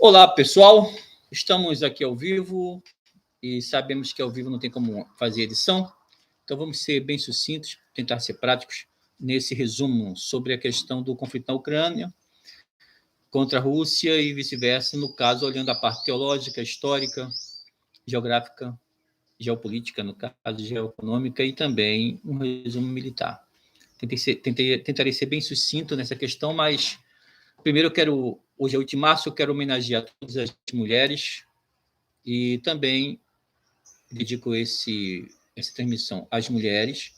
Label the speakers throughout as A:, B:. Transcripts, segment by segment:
A: Olá, pessoal. Estamos aqui ao vivo e sabemos que ao vivo não tem como fazer edição, então vamos ser bem sucintos, tentar ser práticos nesse resumo sobre a questão do conflito na Ucrânia contra a Rússia e vice-versa, no caso, olhando a parte teológica, histórica, geográfica, geopolítica, no caso, geoeconômica e também um resumo militar. Tentarei ser bem sucinto nessa questão, mas primeiro hoje é 8 de março, eu quero homenagear todas as mulheres e também dedico essa transmissão às mulheres,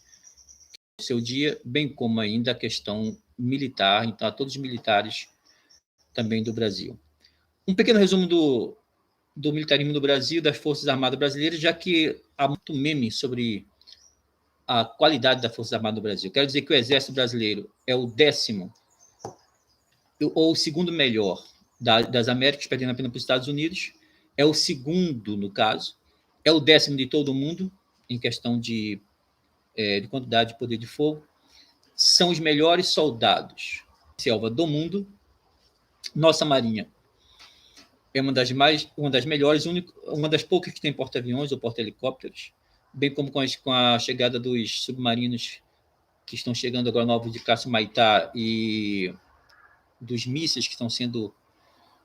A: seu dia, bem como ainda a questão militar, então a todos os militares também do Brasil. Um pequeno resumo do militarismo do Brasil, das Forças Armadas Brasileiras, já que há muito meme sobre a qualidade das Forças Armadas do Brasil. Quero dizer que o Exército Brasileiro é o 10º ou o segundo melhor das Américas, perdendo apenas para os Estados Unidos, é o segundo, no caso, é o 10º de todo mundo, em questão de quantidade de poder de fogo, são os melhores soldados selva do mundo. Nossa Marinha é uma das melhores, uma das poucas que tem porta-aviões ou porta-helicópteros, bem como com a chegada dos submarinos que estão chegando agora novos de caça Maitá e dos mísseis que estão sendo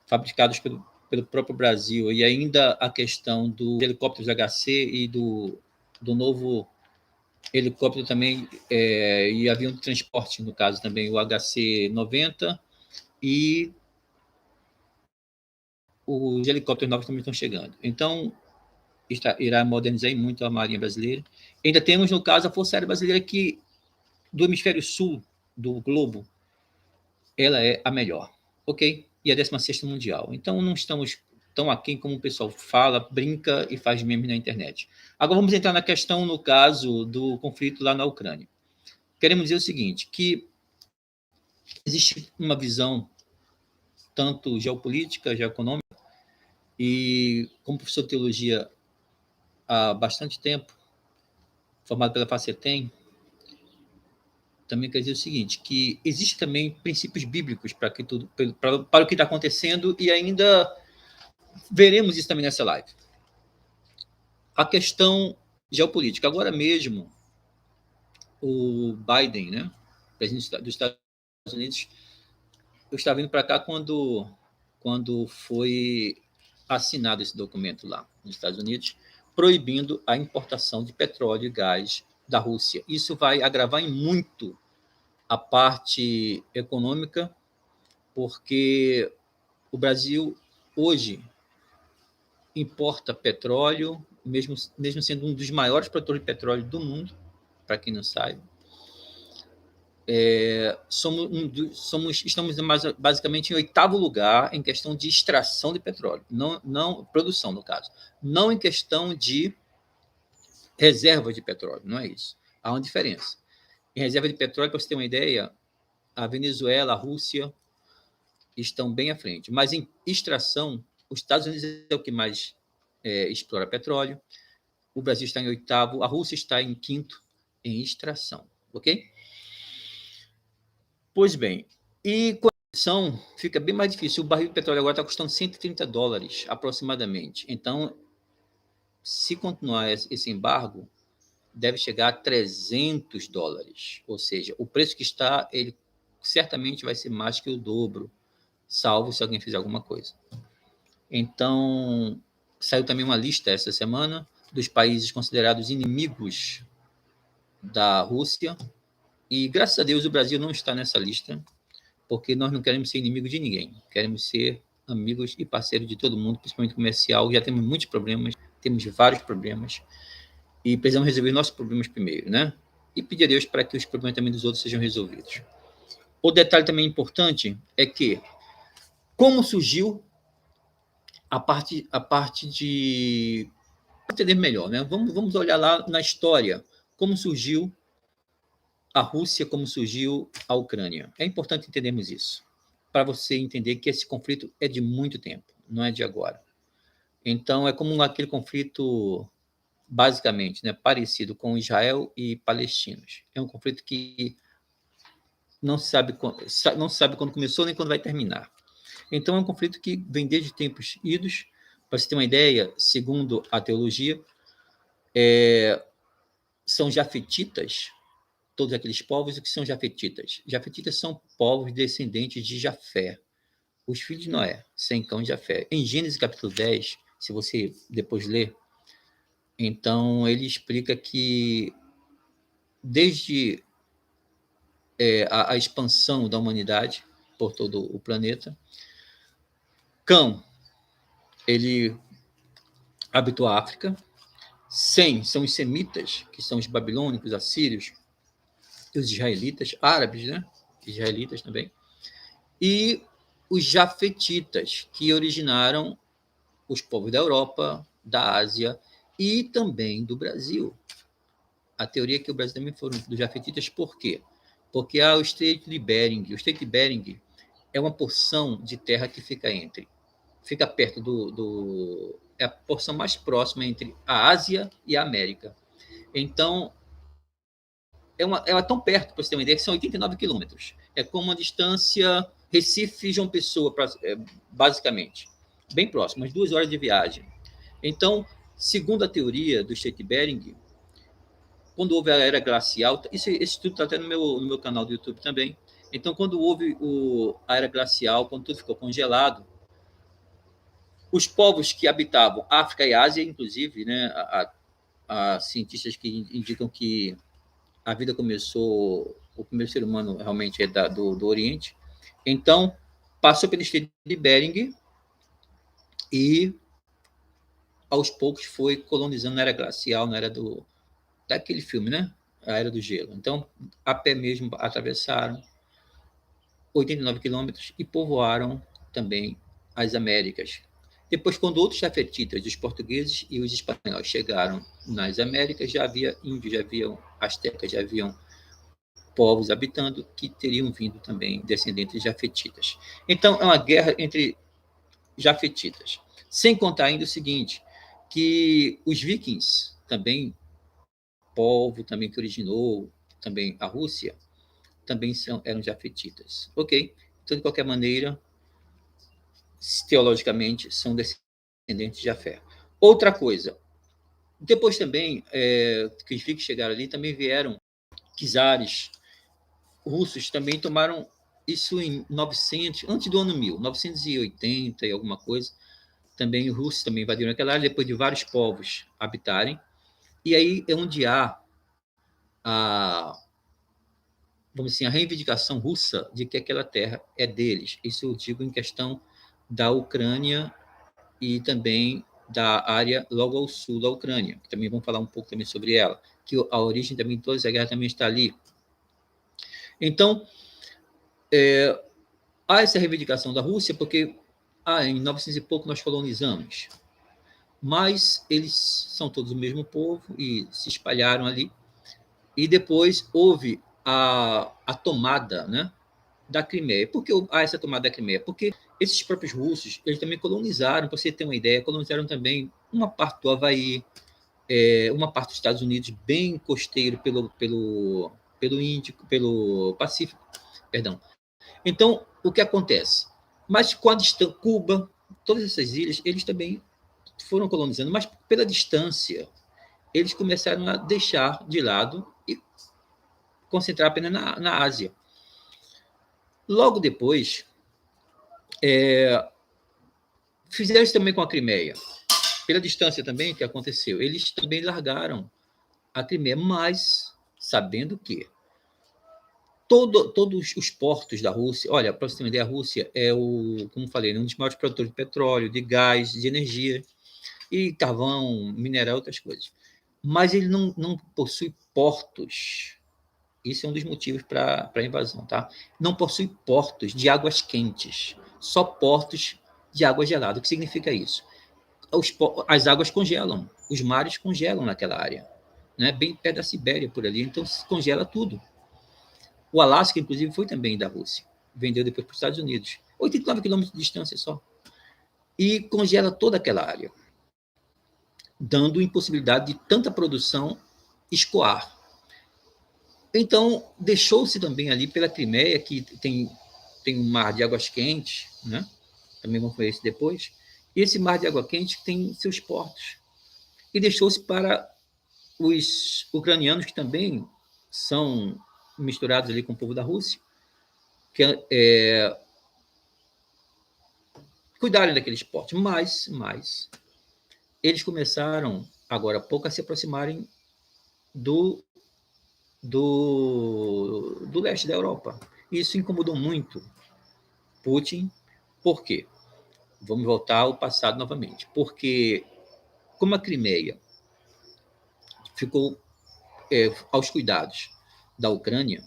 A: fabricados pelo próprio Brasil, e ainda a questão dos helicópteros HC e do novo helicóptero também, e avião de transporte, no caso também, o HC-90, e os helicópteros novos também estão chegando. Então, irá modernizar muito a Marinha Brasileira. Ainda temos, no caso, a Força Aérea Brasileira, que do hemisfério sul do globo, ela é a melhor, ok? E a 16ª mundial. Então, não estamos tão aquém como o pessoal fala, brinca e faz memes na internet. Agora vamos entrar na questão, no caso, do conflito lá na Ucrânia. Queremos dizer o seguinte, que existe uma visão tanto geopolítica, geoeconômica, e como professor de teologia há bastante tempo, formado pela FACETEM, também quer dizer o seguinte, que existe também princípios bíblicos para o que está acontecendo, e ainda veremos isso também nessa live. A questão geopolítica. Agora mesmo, o Biden, né, presidente dos Estados Unidos, eu estava vindo para cá quando foi assinado esse documento lá nos Estados Unidos, proibindo a importação de petróleo e gás da Rússia. Isso vai agravar em muito a parte econômica, porque o Brasil hoje importa petróleo, mesmo sendo um dos maiores produtores de petróleo do mundo, para quem não sabe. Estamos basicamente em 8º lugar em questão de extração de petróleo, não produção, no caso. Não em questão de reserva de petróleo, não é isso. Há uma diferença. Em reserva de petróleo, para você ter uma ideia, a Venezuela, a Rússia estão bem à frente. Mas em extração, os Estados Unidos é o que mais explora petróleo, o Brasil está em 8º, a Rússia está em 5º em extração, ok? Pois bem, e com a extração fica bem mais difícil. O barril de petróleo agora está custando $130 aproximadamente. Então, se continuar esse embargo, deve chegar a $300. Ou seja, o preço que está, ele certamente vai ser mais que o dobro, salvo se alguém fizer alguma coisa. Então, saiu também uma lista essa semana dos países considerados inimigos da Rússia, e graças a Deus o Brasil não está nessa lista, porque nós não queremos ser inimigos de ninguém, queremos ser amigos e parceiros de todo mundo, principalmente comercial. Já temos muitos problemas, temos vários problemas, e precisamos resolver nossos problemas primeiro, né? E pedir a Deus para que os problemas também dos outros sejam resolvidos. O detalhe também importante é que, como surgiu a parte de entender melhor, né? Vamos olhar lá na história, como surgiu a Rússia, como surgiu a Ucrânia. É importante entendermos isso, para você entender que esse conflito é de muito tempo, não é de agora. Então, é como aquele conflito, basicamente, né, parecido com Israel e palestinos. É um conflito que não se sabe quando começou nem quando vai terminar. Então, é um conflito que vem desde tempos idos. Para você ter uma ideia, segundo a teologia, são jafetitas, todos aqueles povos. O que são jafetitas? Jafetitas são povos descendentes de Jafé, os filhos de Noé, Sem, Cão e Jafé. Em Gênesis capítulo 10, se você depois ler, então ele explica que desde a expansão da humanidade por todo o planeta, Cão, ele habitou a África. Sem são os semitas, que são os babilônicos, assírios, e os israelitas, árabes, né? Israelitas também. E os jafetitas, que originaram os povos da Europa, da Ásia e também do Brasil. A teoria é que o Brasil também foram dos jafetitas, por quê? Porque há o Estreito de Bering. O Estreito de Bering é uma porção de terra que fica perto é a porção mais próxima entre a Ásia e a América. Então, é tão perto, para você ter uma ideia, que são 89 quilômetros. É como a distância Recife-João Pessoa, basicamente. Bem próximo, umas 2 horas de viagem. Então, segundo a teoria do Estreito de Bering, quando houve a era glacial, esse estudo está até no meu canal do YouTube também. Então, quando houve a era glacial, quando tudo ficou congelado, os povos que habitavam África e Ásia, inclusive, né, há cientistas que indicam que a vida começou, o primeiro ser humano realmente é do Oriente. Então, passou pelo Estreito de Bering e, aos poucos, foi colonizando na era glacial, na era daquele filme, né? A Era do Gelo. Então, a pé mesmo, atravessaram 89 quilômetros e povoaram também as Américas. Depois, quando outros jafetitas, os portugueses e os espanhóis chegaram nas Américas, já havia índios, já haviam astecas, já haviam povos habitando que teriam vindo também descendentes de jafetitas. Então, é uma guerra entre jafetitas. Sem contar ainda o seguinte, que os vikings, também, povo também que originou também a Rússia, também eram jafetitas. Ok? Então, de qualquer maneira, teologicamente, são descendentes de Jafé. Outra coisa, depois também, que os vikings chegaram ali, também vieram czares russos, também tomaram isso em 900, antes do ano 1000, 980 e alguma coisa. Também os russos também invadiram aquela área, depois de vários povos habitarem. E aí é onde há vamos dizer, a reivindicação russa de que aquela terra é deles. Isso eu digo em questão da Ucrânia e também da área logo ao sul da Ucrânia, que também vamos falar um pouco também sobre ela, que a origem também de toda essa guerra também está ali. Então, há essa reivindicação da Rússia, porque em 900 e pouco nós colonizamos, mas eles são todos o mesmo povo e se espalharam ali, e depois houve a tomada, né, da Crimeia. Por que há essa tomada da Crimeia? Porque esses próprios russos, eles também colonizaram, para você ter uma ideia, colonizaram também uma parte do Havaí, uma parte dos Estados Unidos, bem costeiro pelo Índico, pelo Pacífico, perdão. Então, o que acontece? Mas com a distância, Cuba, todas essas ilhas, eles também foram colonizando, mas pela distância, eles começaram a deixar de lado e concentrar apenas na Ásia. Logo depois, fizeram isso também com a Crimeia. Pela distância também que aconteceu, eles também largaram a Crimeia, mas sabendo que todos os portos da Rússia, olha, para você ter uma ideia, a Rússia é como falei, um dos maiores produtores de petróleo, de gás, de energia, e carvão, mineral, outras coisas. Mas ele não possui portos. Isso é um dos motivos para a invasão, tá? Não possui portos de águas quentes, só portos de água gelada. O que significa isso? As águas congelam, os mares congelam naquela área, né? Bem perto da Sibéria, por ali, então se congela tudo. O Alasca, inclusive, foi também da Rússia. Vendeu depois para os Estados Unidos. 89 quilômetros de distância só. E congela toda aquela área, dando impossibilidade de tanta produção escoar. Então, deixou-se também ali pela Crimeia, que tem um mar de águas quentes, né? também vamos ver isso depois. E esse mar de água quente tem seus portos. E deixou-se para os ucranianos, que também são misturados ali com o povo da Rússia, que cuidarem daqueles portos. Mas eles começaram, agora há pouco, a se aproximarem do leste da Europa. Isso incomodou muito Putin. Por quê? Vamos voltar ao passado novamente. Porque, como a Crimeia ficou aos cuidados da Ucrânia,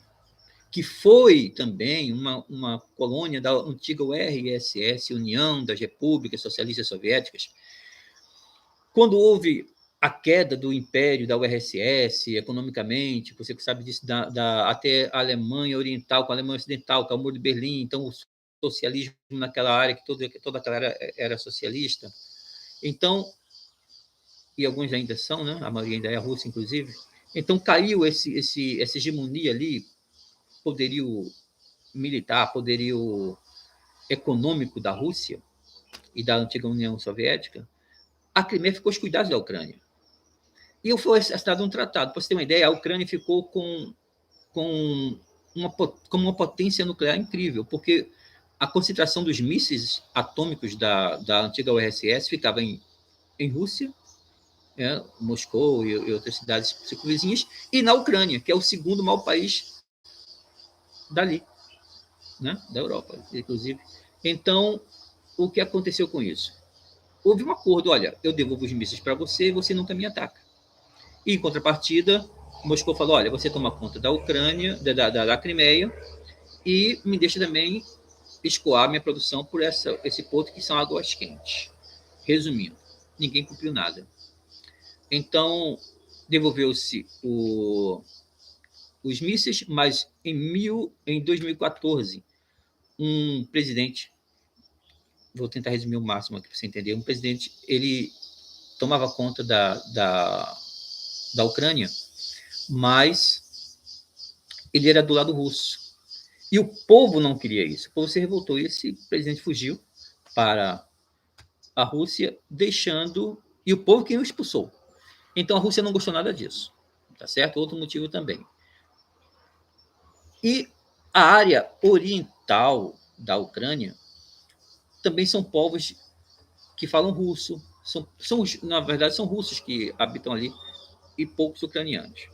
A: que foi também uma colônia da antiga URSS, União das Repúblicas Socialistas Soviéticas, quando houve a queda do império da URSS, economicamente, você sabe disso, até a Alemanha Oriental com a Alemanha Ocidental, com o Muro de Berlim, então o socialismo naquela área, que toda aquela área era socialista. Então, e alguns ainda são, né? A maioria ainda é a Rússia, inclusive. Então, caiu essa hegemonia ali, poderio militar, poderio econômico da Rússia e da antiga União Soviética. A Crimeia ficou aos cuidados da Ucrânia. E foi assinado um tratado. Para você ter uma ideia, a Ucrânia ficou com uma potência nuclear incrível, porque a concentração dos mísseis atômicos da antiga URSS ficava em Rússia, Moscou e outras cidades circunvizinhas, e na Ucrânia, que é o segundo maior país dali, né, da Europa, inclusive. Então, o que aconteceu com isso? Houve um acordo, olha, eu devolvo os mísseis para você e você nunca me ataca. E, em contrapartida, Moscou falou, olha, você toma conta da Ucrânia, da Crimeia, e me deixa também escoar minha produção por esse porto que são águas quentes. Resumindo, ninguém cumpriu nada. Então, devolveu-se os mísseis, mas em 2014, um presidente, vou tentar resumir o máximo aqui para você entender, um presidente, ele tomava conta da Ucrânia, mas ele era do lado russo. E o povo não queria isso. O povo se revoltou e esse presidente fugiu para a Rússia, deixando... E o povo que o expulsou. Então a Rússia não gostou nada disso. Tá certo? Outro motivo também. E a área oriental da Ucrânia também são povos que falam russo. Na verdade, são russos que habitam ali e poucos ucranianos.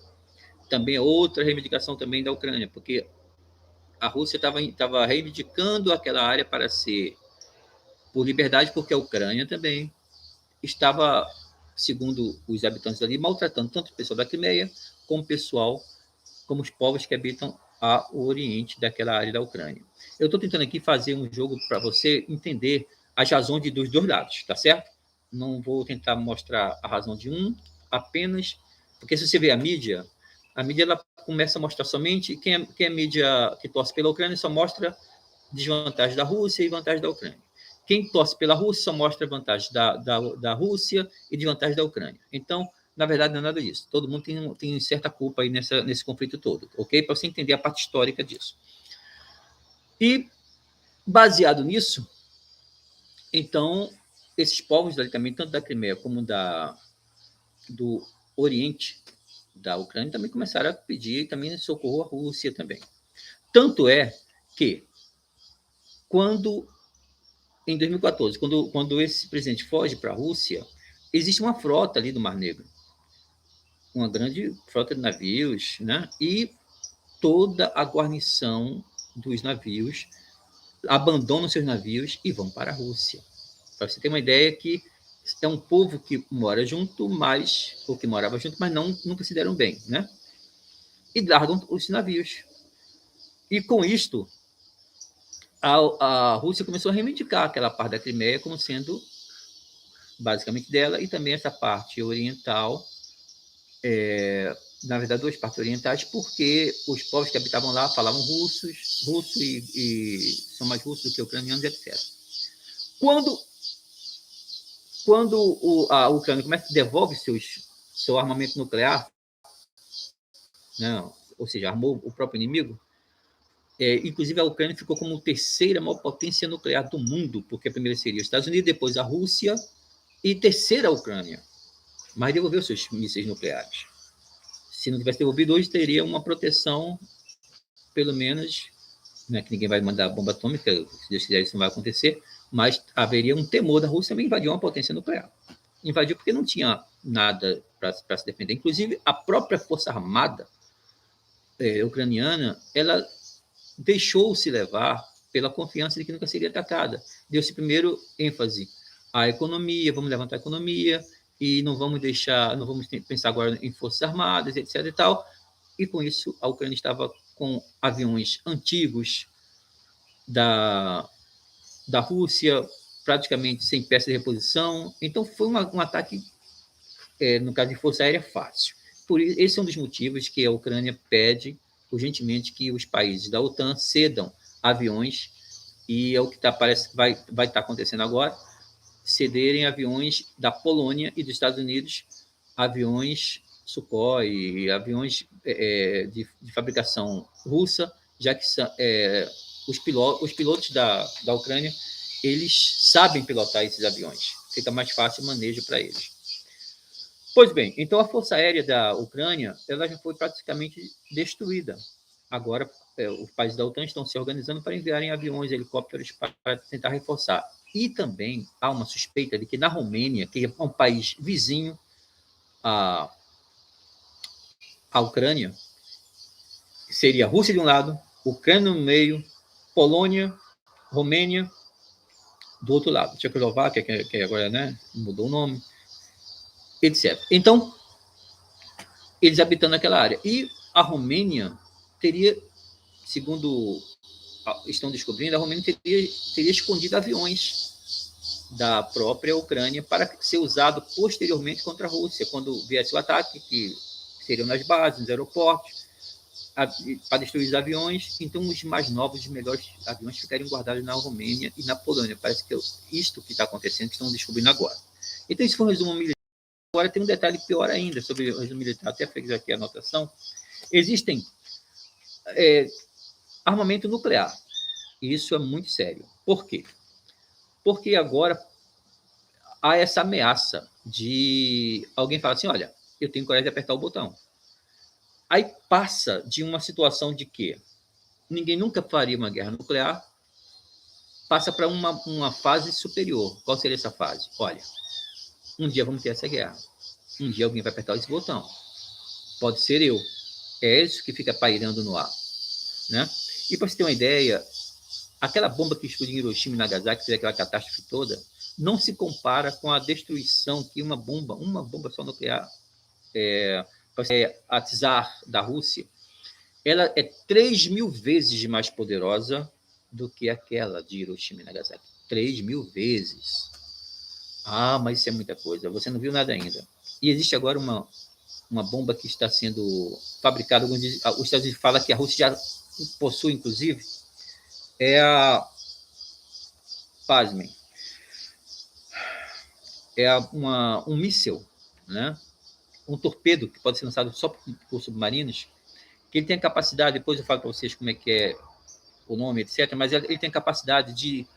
A: Também é outra reivindicação também da Ucrânia, porque a Rússia estava reivindicando aquela área para ser por liberdade, porque a Ucrânia também estava, segundo os habitantes ali, maltratando tanto o pessoal da Crimeia como os povos que habitam o oriente daquela área da Ucrânia. Eu estou tentando aqui fazer um jogo para você entender as razões dos dois lados, tá certo? Não vou tentar mostrar a razão de um apenas, porque se você vê a mídia ela começa a mostrar somente quem é mídia que torce pela Ucrânia só mostra desvantagens da Rússia e vantagens da Ucrânia. Quem torce pela Rússia só mostra vantagens da Rússia e desvantagens da Ucrânia. Então, na verdade, não é nada disso. Todo mundo tem certa culpa aí nesse conflito todo, ok? Para você entender a parte histórica disso. E, baseado nisso, então, esses povos dali também, tanto da Crimeia como do Oriente da Ucrânia, também começaram a pedir também socorro à Rússia também. Tanto é que, em 2014, quando esse presidente foge para a Rússia, existe uma frota ali do Mar Negro, uma grande frota de navios, né? E toda a guarnição dos navios abandonam seus navios e vão para a Rússia. Para você ter uma ideia que é um povo que mora junto, ou que morava junto, mas nunca se deram bem, né? E largam os navios. E com isto, a Rússia começou a reivindicar aquela parte da Crimeia como sendo basicamente dela, e também essa parte oriental, na verdade, duas partes orientais, porque os povos que habitavam lá falavam russo e são mais russos do que ucranianos, etc. Quando a Ucrânia devolve seu armamento nuclear, né, ou seja, armou o próprio inimigo, Inclusive, a Ucrânia ficou como a terceira maior potência nuclear do mundo, porque a primeira seria os Estados Unidos, depois a Rússia e terceira a Ucrânia. Mas devolveu seus mísseis nucleares. Se não tivesse devolvido hoje, teria uma proteção, pelo menos, né, que ninguém vai mandar bomba atômica, se Deus quiser isso não vai acontecer, mas haveria um temor da Rússia também invadir uma potência nuclear. Invadiu porque não tinha nada para se defender. Inclusive, a própria Força Armada ucraniana, ela deixou-se levar pela confiança de que nunca seria atacada. Deu-se primeiro ênfase à economia, vamos levantar a economia, e não vamos pensar agora em forças armadas, etc. e tal. E com isso, a Ucrânia estava com aviões antigos da Rússia, praticamente sem peça de reposição. Então, foi um ataque, no caso de força aérea, fácil. Esse é um dos motivos que a Ucrânia pede urgentemente que os países da OTAN cedam aviões, e é o que parece que vai estar acontecendo agora, cederem aviões da Polônia e dos Estados Unidos, aviões Sukhoi, aviões de fabricação russa, já que os pilotos da Ucrânia, eles sabem pilotar esses aviões, fica mais fácil o manejo para eles. Pois bem, então a Força Aérea da Ucrânia, ela já foi praticamente destruída. Agora, os países da OTAN estão se organizando para enviarem aviões, helicópteros para tentar reforçar. E também há uma suspeita de que na Romênia, que é um país vizinho à Ucrânia, seria a Rússia de um lado, Ucrânia no meio, Polônia, Romênia do outro lado, Tchecoslováquia, que agora, né, mudou o nome, etc. Então, eles habitando aquela área. E a Romênia teria, segundo estão descobrindo, a Romênia teria escondido aviões da própria Ucrânia para ser usado posteriormente contra a Rússia, quando viesse o ataque, que seriam nas bases, nos aeroportos, para destruir os aviões. Então, os mais novos, os melhores aviões ficariam guardados na Romênia e na Polônia. Parece que é isto que está acontecendo, que estão descobrindo agora. Então, isso foi um resumo militar. Agora tem um detalhe pior ainda sobre o resumo militar, até fiz aqui a anotação. Existem armamento nuclear. E isso é muito sério. Por quê? Porque agora há essa ameaça de alguém falar assim, olha, eu tenho coragem de apertar o botão. Aí passa de uma situação de que ninguém nunca faria uma guerra nuclear, passa para uma fase superior. Qual seria essa fase? Olha, um dia vamos ter essa guerra. Um dia alguém vai apertar esse botão. Pode ser eu. É isso que fica pairando no ar. Né? E para você ter uma ideia, aquela bomba que explodiu em Hiroshima e Nagasaki, fez aquela catástrofe toda, não se compara com a destruição que uma bomba só nuclear, a Tsar da Rússia, ela é 3.000 vezes mais poderosa do que aquela de Hiroshima e Nagasaki. 3.000 vezes. Ah, mas isso é muita coisa. Você não viu nada ainda. E existe agora uma bomba que está sendo fabricada. Os Estados Unidos falam que a Rússia já possui, inclusive, pasmem, um míssil, né? Um torpedo que pode ser lançado só por submarinos, que ele tem a capacidade, depois eu falo para vocês como é que é o nome, etc., mas ele tem a capacidade de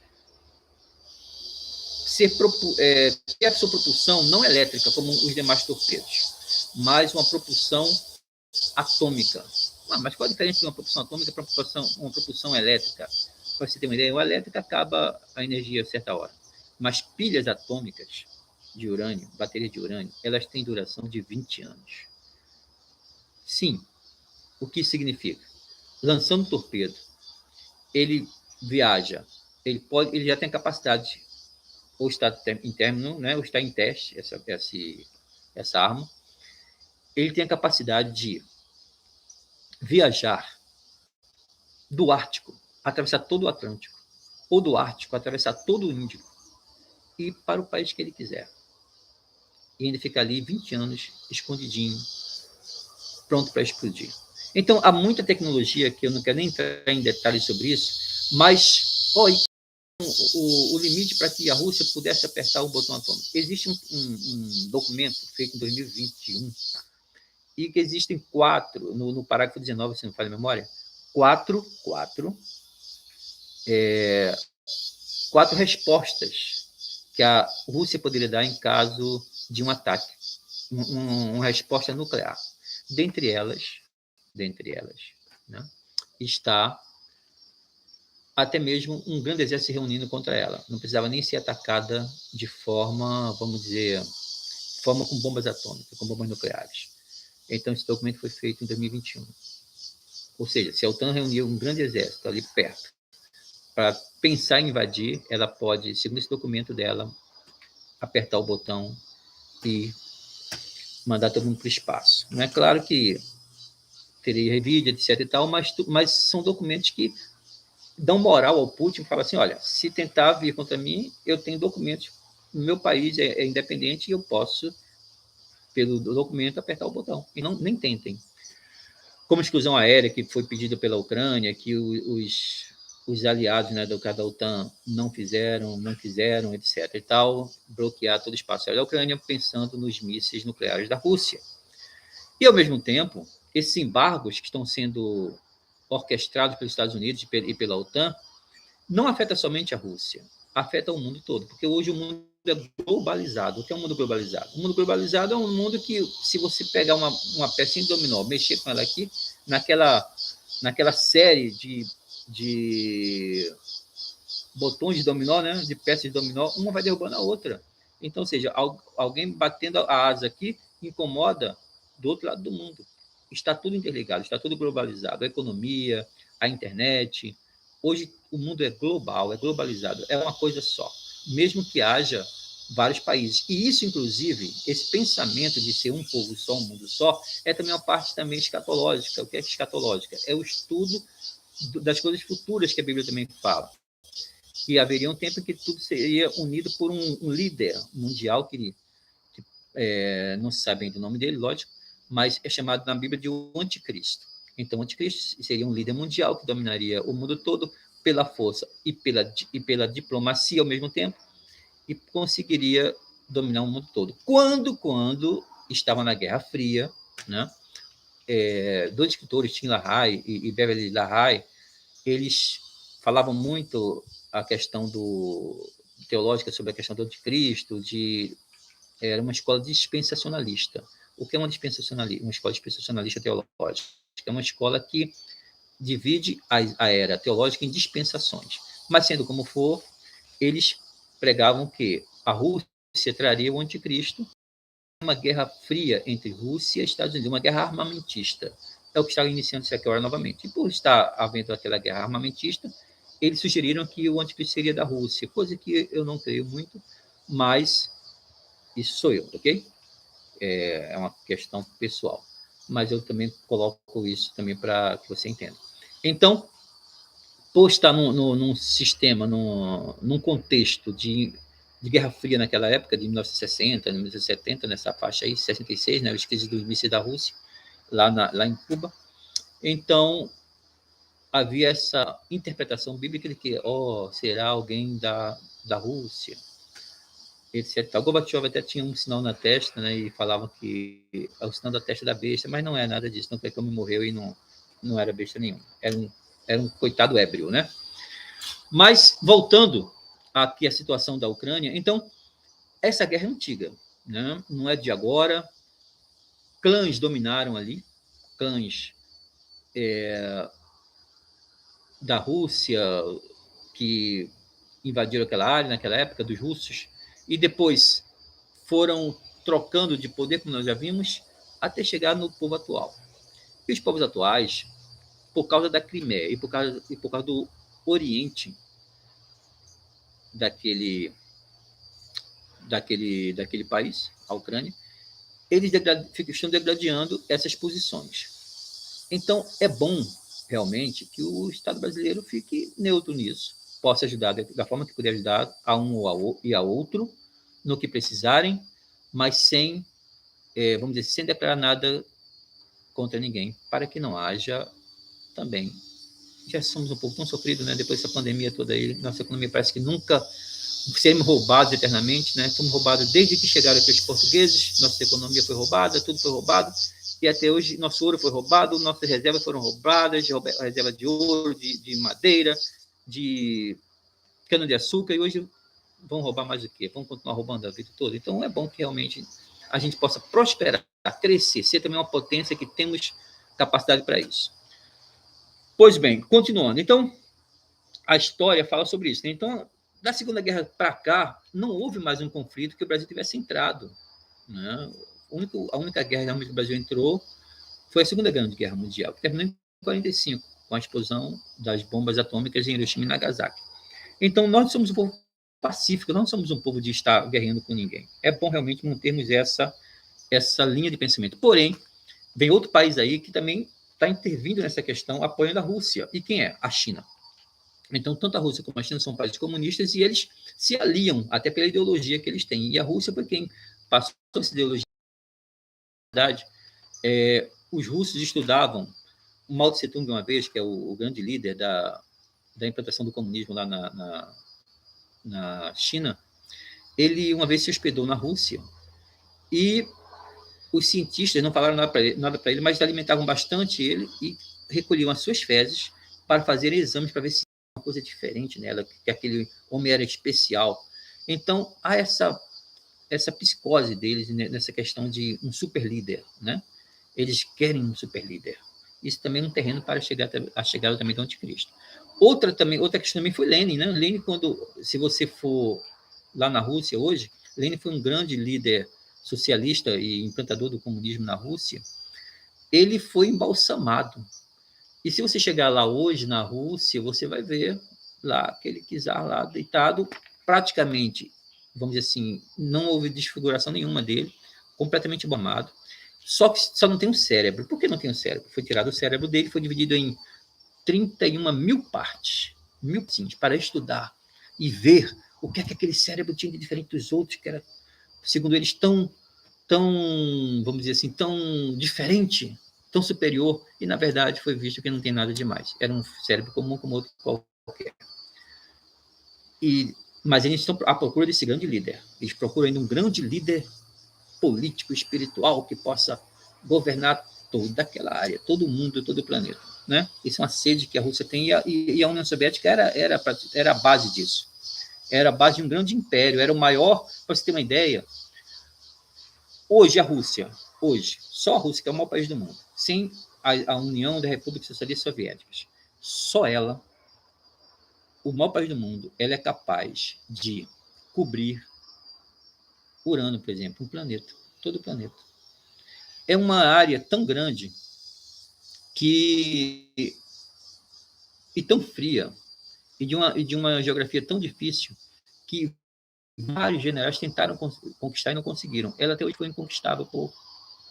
A: ter a sua propulsão não elétrica, como os demais torpedos, mas uma propulsão atômica. Mas qual a diferença de uma propulsão atômica para uma propulsão elétrica? Para você ter uma ideia, a elétrica acaba a energia a certa hora, mas pilhas atômicas de urânio, baterias de urânio, elas têm duração de 20 anos. Sim, o que significa? Lançando um torpedo, ele viaja, ele já tem capacidade, ou está em término, né, ou está em teste, essa arma, ele tem a capacidade de viajar do Ártico, atravessar todo o Atlântico, ou do Ártico, atravessar todo o Índico, e para o país que ele quiser. E ainda fica ali 20 anos, escondidinho, pronto para explodir. Então, há muita tecnologia que eu não quero nem entrar em detalhes sobre isso, mas o limite para que a Rússia pudesse apertar o botão atômico. Existe um documento feito em 2021 e que existem 4, no parágrafo 19, se não falha a memória, quatro respostas que a Rússia poderia dar em caso de um ataque, uma resposta nuclear. Dentre elas, né, está até mesmo um grande exército se reunindo contra ela. Não precisava nem ser atacada de forma, vamos dizer, forma com bombas atômicas, com bombas nucleares. Então, esse documento foi feito em 2021. Ou seja, se a OTAN reuniu um grande exército ali perto para pensar em invadir, ela pode, segundo esse documento dela, apertar o botão e mandar todo mundo para o espaço. Não é claro que teria revide, etc. e tal, mas são documentos que dão moral ao Putin e falam assim, olha, se tentar vir contra mim, eu tenho documentos, no meu país é independente e eu posso, pelo documento, apertar o botão. E não, nem tentem. Como exclusão aérea, que foi pedida pela Ucrânia, que os aliados, né, da OTAN não quiseram, etc. e tal, bloquear todo o espaço aéreo da Ucrânia, pensando nos mísseis nucleares da Rússia. E, ao mesmo tempo, esses embargos que estão sendo orquestrados pelos Estados Unidos e pela OTAN não afeta somente a Rússia, afeta o mundo todo, porque hoje o mundo é globalizado. O que é um mundo globalizado? O mundo globalizado é um mundo que, se você pegar uma pecinha de dominó, mexer com ela aqui, naquela série de botões de dominó, né, de peças de dominó, uma vai derrubando a outra. Então, ou seja, alguém batendo a asa aqui incomoda do outro lado do mundo. Está tudo interligado, está tudo globalizado. A economia, a internet. Hoje o mundo é global, é globalizado, é uma coisa só, mesmo que haja vários países. E isso, inclusive, esse pensamento de ser um povo só, um mundo só, é também uma parte também escatológica. O que é escatológica? É o estudo das coisas futuras que a Bíblia também fala. Que haveria um tempo em que tudo seria unido por um líder mundial que não se sabe ainda o nome dele, lógico, mas é chamado na Bíblia de o anticristo. Então, o anticristo seria um líder mundial que dominaria o mundo todo pela força e pela diplomacia ao mesmo tempo e conseguiria dominar o mundo todo. Quando estava na Guerra Fria, né, dois escritores, Tim LaHaye e Beverly LaHaye, eles falavam muito a questão teológica sobre a questão do anticristo, era uma escola dispensacionalista. O que é uma dispensacionalista? Uma escola dispensacionalista teológica. É uma escola que divide a era teológica em dispensações. Mas, sendo como for, eles pregavam que a Rússia traria o anticristo, uma guerra fria entre Rússia e Estados Unidos, uma guerra armamentista. É o que está iniciando-se agora novamente. E por estar havendo aquela guerra armamentista, eles sugeriram que o anticristo seria da Rússia, coisa que eu não creio muito, mas isso sou eu, ok? É uma questão pessoal. Mas eu também coloco isso também para que você entenda. Então, por estar num sistema, num contexto de Guerra Fria naquela época, de 1960, 1970, nessa faixa aí, 66, né, os crises dos mísseis da Rússia, lá em Cuba. Então, havia essa interpretação bíblica de que, será alguém da Rússia, etc. O Gorbachev até tinha um sinal na testa, né, e falava que é o sinal da testa da besta, mas não é nada disso, não foi que o homem morreu e não era besta nenhuma. Era um coitado ébrio, né? Mas, voltando aqui à situação da Ucrânia, então, essa guerra é antiga, né? Não é de agora. Clãs dominaram ali, clãs da Rússia, que invadiram aquela área naquela época, dos russos, e depois foram trocando de poder, como nós já vimos, até chegar no povo atual. E os povos atuais, por causa da Crimeia e por causa do Oriente daquele país, a Ucrânia, eles estão degradando essas posições. Então, é bom, realmente, que o Estado brasileiro fique neutro nisso, possa ajudar da forma que puder ajudar a um e a outro, no que precisarem, mas sem, vamos dizer, sem declarar nada contra ninguém, para que não haja também. Já somos um pouco tão sofridos, né? Depois dessa pandemia toda aí, nossa economia parece que nunca seremos roubados eternamente, né? Fomos roubados desde que chegaram aqui os portugueses, nossa economia foi roubada, tudo foi roubado, e até hoje nosso ouro foi roubado, nossas reservas foram roubadas, reserva de ouro, de madeira, de cana-de-açúcar, e hoje vão roubar mais o quê? Vão continuar roubando a vida toda? Então, é bom que realmente a gente possa prosperar, crescer, ser também uma potência que temos capacidade para isso. Pois bem, continuando. Então, a história fala sobre isso, né? Então, da Segunda Guerra para cá, não houve mais um conflito que o Brasil tivesse entrado, né? A única guerra que o Brasil entrou foi a Segunda Guerra Mundial, que terminou em 1945, com a explosão das bombas atômicas em Hiroshima e Nagasaki. Então, nós somos um povo pacífico, não somos um povo de estar guerreando com ninguém. É bom realmente mantermos essa linha de pensamento. Porém, vem outro país aí que também está intervindo nessa questão, apoiando a Rússia. E quem é? A China. Então, tanto a Rússia como a China são países comunistas e eles se aliam até pela ideologia que eles têm. E a Rússia foi quem passou essa ideologia. Os russos estudavam o Mao Tse Tung, uma vez, que é o grande líder da implantação do comunismo lá na China. Ele uma vez se hospedou na Rússia e os cientistas não falaram nada para ele, mas alimentavam bastante ele e recolhiam as suas fezes para fazer exames para ver se tinha uma coisa diferente nela, que aquele homem era especial. Então, há essa psicose deles nessa questão de um super líder, né? Eles querem um super líder. Isso também é um terreno para a chegada também do anticristo. Outra questão também foi Lenin, né? Lenin, se você for lá na Rússia hoje, Lenin foi um grande líder socialista e implantador do comunismo na Rússia. Ele foi embalsamado. E se você chegar lá hoje na Rússia, você vai ver lá aquele czar lá deitado, praticamente, vamos dizer assim, não houve desfiguração nenhuma dele, completamente bombado. Só não tem um cérebro. Por que não tem um cérebro? Foi tirado o cérebro dele, foi dividido em 31 mil partes, para estudar e ver o que é que aquele cérebro tinha de diferente dos outros, que era, segundo eles, tão, vamos dizer assim, tão diferente, tão superior, e na verdade foi visto que não tem nada demais. Era um cérebro comum como outro qualquer. Mas eles estão à procura desse grande líder. Eles procuram ainda um grande líder político, espiritual, que possa governar toda aquela área, todo o mundo, todo o planeta. Né? Isso é uma sede que a Rússia tem, e a União Soviética era a base disso. Era a base de um grande império, era o maior, para você ter uma ideia, hoje a Rússia, só a Rússia, que é o maior país do mundo, sem a União da República Socialista Soviéticas, só ela, o maior país do mundo, ela é capaz de cobrir Urano, por exemplo, um planeta, todo o planeta. É uma área tão grande e tão fria, e de uma geografia tão difícil, que vários generais tentaram conquistar e não conseguiram. Ela até hoje foi inconquistável por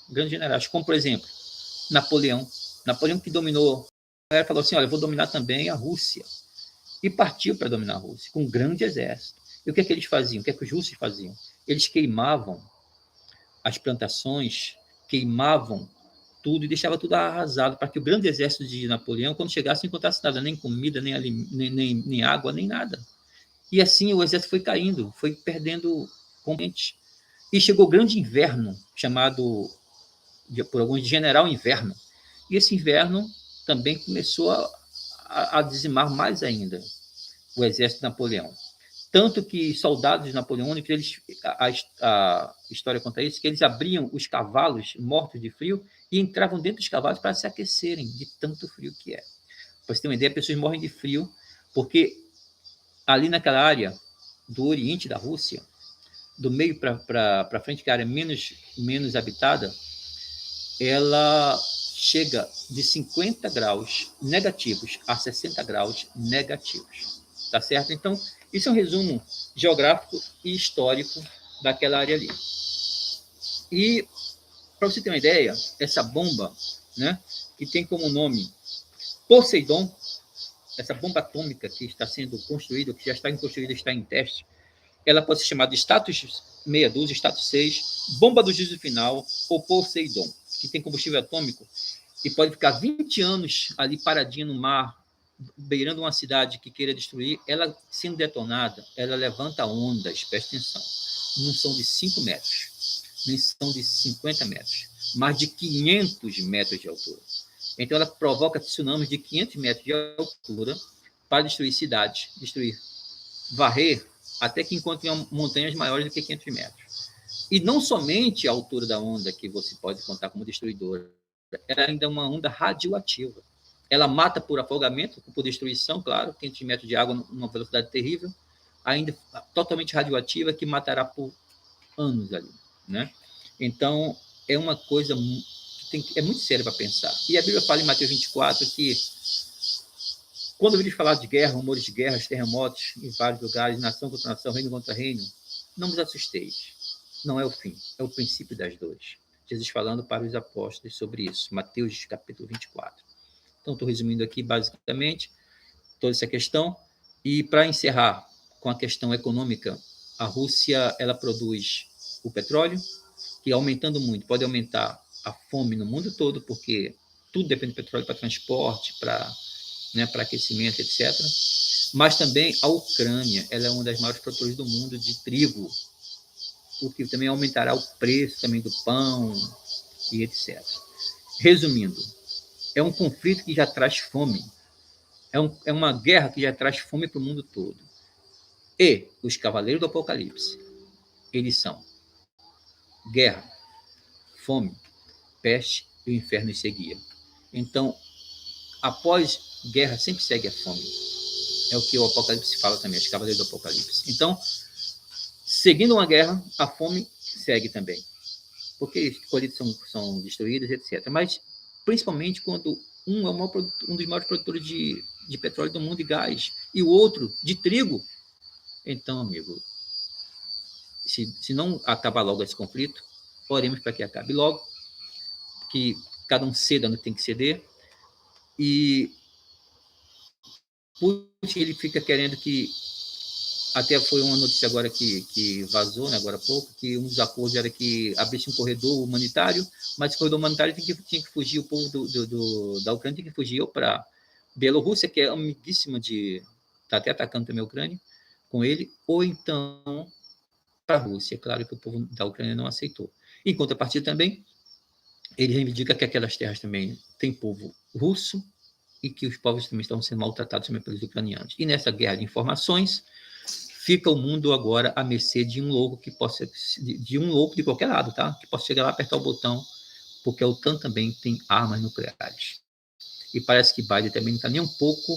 A: grandes generais, como, por exemplo, Napoleão. Napoleão, que dominou, ele falou assim, olha, eu vou dominar também a Rússia. E partiu para dominar a Rússia, com um grande exército. E o que é que eles faziam? O que é que os russos faziam? Eles queimavam as plantações, queimavam tudo e deixava tudo arrasado, para que o grande exército de Napoleão, quando chegasse, não encontrasse nada, nem comida, nem água, nem nada. E assim o exército foi caindo, foi perdendo componentes. E chegou o grande inverno, chamado por alguns de General Inverno. E esse inverno também começou a dizimar mais ainda o exército de Napoleão. Tanto que soldados napoleônicos, a história conta isso, que eles abriam os cavalos mortos de frio e entravam dentro dos cavalos para se aquecerem de tanto frio que é. Para você ter uma ideia, pessoas morrem de frio, porque ali naquela área do oriente da Rússia, do meio para frente, que é a área menos habitada, ela chega de 50 graus negativos a 60 graus negativos. Tá certo? Então, isso é um resumo geográfico e histórico daquela área ali. E, para você ter uma ideia, essa bomba, né, que tem como nome Poseidon, essa bomba atômica que está sendo construída, que já está construída, está em teste, ela pode ser chamada de status meia dúzia, status 6, bomba do juízo final ou Poseidon, que tem combustível atômico e pode ficar 20 anos ali paradinha no mar, beirando uma cidade que queira destruir. Ela, sendo detonada, ela levanta ondas, presta atenção, não são de 5 metros, nem são de 50 metros, mais de 500 metros de altura. Então, ela provoca tsunamis de 500 metros de altura para destruir cidades, varrer, até que encontre montanhas maiores do que 500 metros. E não somente a altura da onda, que você pode contar como destruidora, ela ainda é uma onda radioativa. Ela mata por afogamento, por destruição, claro, 500 metros de água numa velocidade terrível, ainda totalmente radioativa, que matará por anos ali, né? Então, é uma coisa é muito séria para pensar. E a Bíblia fala em Mateus 24 que, quando ouvires falar de guerra, rumores de guerras, terremotos em vários lugares, nação contra nação, reino contra reino, não vos assusteis. Não é o fim, é o princípio das dores. Jesus falando para os apóstolos sobre isso, Mateus capítulo 24. Então, estou resumindo aqui basicamente toda essa questão. E para encerrar com a questão econômica, a Rússia ela produz o petróleo, que aumentando muito pode aumentar a fome no mundo todo, porque tudo depende do petróleo para transporte, para aquecimento, etc. Mas também a Ucrânia ela é uma das maiores produtoras do mundo de trigo, o que também aumentará o preço também do pão e etc. Resumindo, é um conflito que já traz fome, é uma guerra que já traz fome para o mundo todo. E os cavaleiros do Apocalipse, eles são guerra, fome, peste e o inferno os seguia. Então, após guerra, sempre segue a fome. É o que o Apocalipse fala também, os cavaleiros do Apocalipse. Então, seguindo uma guerra, a fome segue também. Porque os colhidos são destruídos, etc. Mas, principalmente, quando um é um dos maiores produtores de petróleo do mundo e gás, e o outro de trigo. Então, amigo, se não acabar logo esse conflito, oremos para que acabe logo, que cada um ceda no que tem que ceder, e Putin ele fica querendo que, até foi uma notícia agora que vazou, né, agora há pouco, que um dos acordos era que abrisse um corredor humanitário, mas esse corredor humanitário tinha que fugir, o povo da Ucrânia tem que fugir ou para Bielorrússia, que é amiguíssima está até atacando também a Ucrânia com ele, ou então para a Rússia. Claro que o povo da Ucrânia não aceitou. Em contrapartida também, ele reivindica que aquelas terras também têm povo russo e que os povos também estão sendo maltratados também pelos ucranianos. E nessa guerra de informações, fica o mundo agora à mercê de um louco que possa, de um louco de qualquer lado, tá? Que possa chegar lá, apertar o botão, porque a OTAN também tem armas nucleares. E parece que Biden também não está nem um pouco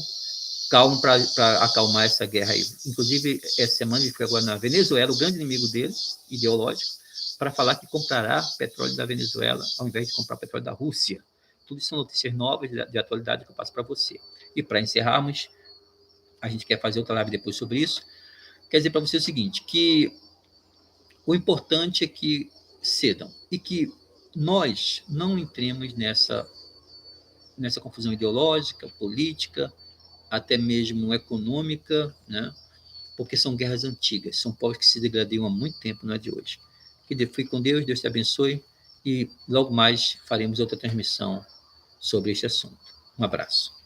A: calmo para acalmar essa guerra aí. Inclusive, essa semana ele foi agora na Venezuela, o grande inimigo dele, ideológico, para falar que comprará petróleo da Venezuela, ao invés de comprar petróleo da Rússia. Tudo isso são notícias novas de atualidade que eu passo para você. E para encerrarmos, a gente quer fazer outra live depois sobre isso. Quer dizer para você o seguinte, que o importante é que cedam e que nós não entremos nessa confusão ideológica, política, até mesmo econômica, né? Porque são guerras antigas, são povos que se degradam há muito tempo, não é de hoje. Que fique com Deus, Deus te abençoe, e logo mais faremos outra transmissão sobre este assunto. Um abraço.